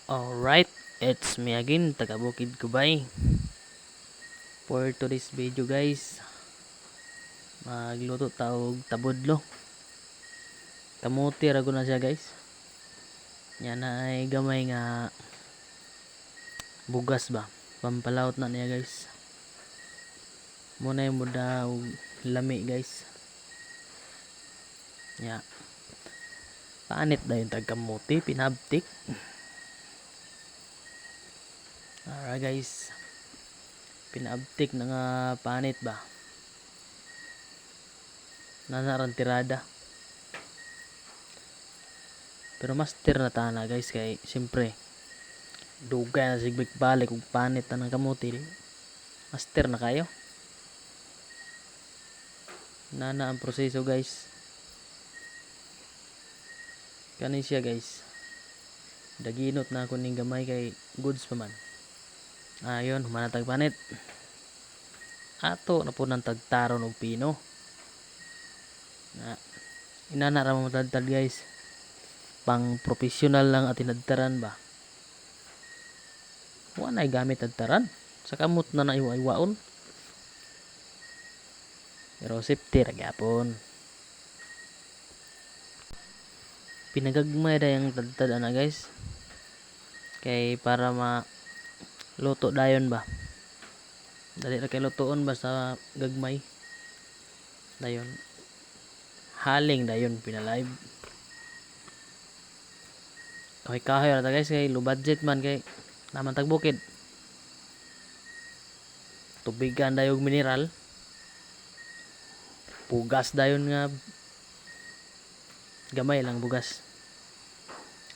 Alright, it's me again, taga Bukid Kubay. For today's video guys, magluto taog tabudlo. Kamuti rago na siya guys. Yan na ay gamay nga bugas ba. Pampalawot na niya guys. Muna yung muda og lami guys. Ya. Paanit na yung tagkamuti, pinabtik. Alright guys. Pinabtik na nga panit ba. Nanaran tirada. Pero master na tana guys kay siyempre dugay na sigbik balik ug panit na ng kamuti. Master na kayo. Nana ang proseso guys. Kani siya guys. Daginot na ako ning gamay kay goods pa man. Ayun, humanatag panit. Ato na po ng tagtaron og pino. Na inana ra mo tadtad guys. Pang professional lang at tinadtaran ba. Wa na gamit tadtaran. Sa kamot na naiwa-iwaon. Pero safety ra gyapon. Pinagagmay da yung tadtad ana guys. Kay para luto dayon ba. Dali ra kay lutoon ba sa gagmay. Dayon. Haling dayon pinalive. Kahoy ra ta guys kay low budget man kay naman tag bukid. Tubigan dayog mineral. Bugas dayon nga gamay lang bugas.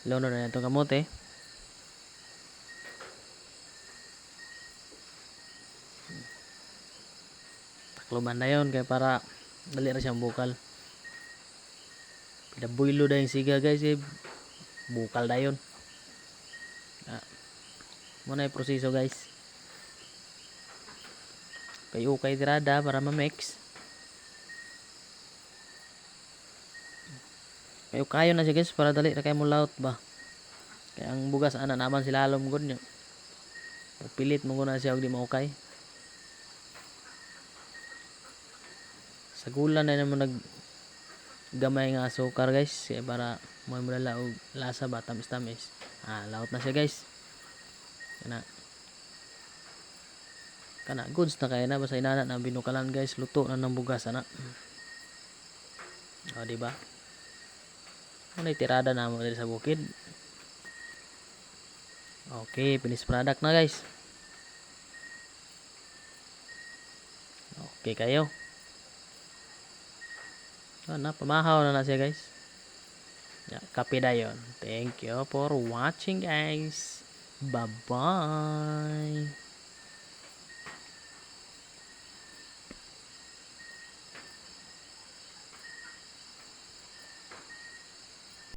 Lono na itong kamote. Takloban na yun kaya para dali ra siyang bukal. Pinabuilo na yung siga guys eh. Bukal na yun. Muna yung proseso guys. Kay tirada para ma-mix. Kayo na siya guys para dali ra kay mo laut ba. Kaya ang bugas ana naman sila alom gud niya. Pilit mo na siya og di maukay. Sa gula na naman gamay nga asukar guys kaya para mo dala og lasa ba tamis-tamis. Laut na siya guys. Kana goods na kaya na basta inana na binukalan guys, luto na ng bugas ana. O di ba? Ano tirada na mo diri sa bukid. Okay, finished product na guys. Okay kayo. Pamahaw na siya guys. Kape dayon. Thank you for watching guys. Bye-bye.